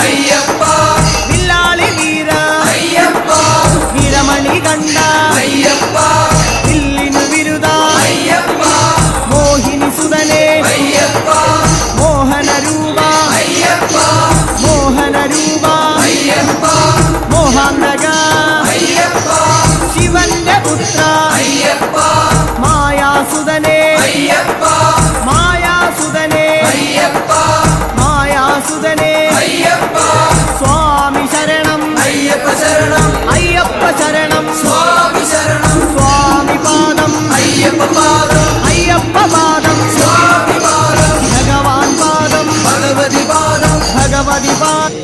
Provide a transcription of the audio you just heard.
അയ്യപ്പ വില്ലാളി വീര അയ്യപ്പ വീരമണി കണ്ട അയ്യപ്പ വില്ലിനു വിരുദ അയ്യപ്പ മോഹിനി സുതനേ അയ്യപ്പ മോഹന രൂപ അയ്യപ്പ മോഹന രൂപ അയ്യപ്പ മോഹാന്തക അയ്യപ്പ ശിവന്റെ പുത്ര അയ്യപ്പ മായാസുതനേ അയ്യപ്പ മായാസുതനേ അയ്യപ്പ മായാസുതനേ അയ്യപ്പ സ്വാമി ശരണം അയ്യപ്പ ശരണം അയ്യപ്പ ശരണം സ്വാമി ശരണം സ്വാമി പാദം അയ്യപ്പ പാദം അയ്യപ്പ പാദം സ്വാമി പാദം ഭഗവാൻ പാദം ഭഗവതി പാദം ഭഗവതി പാദം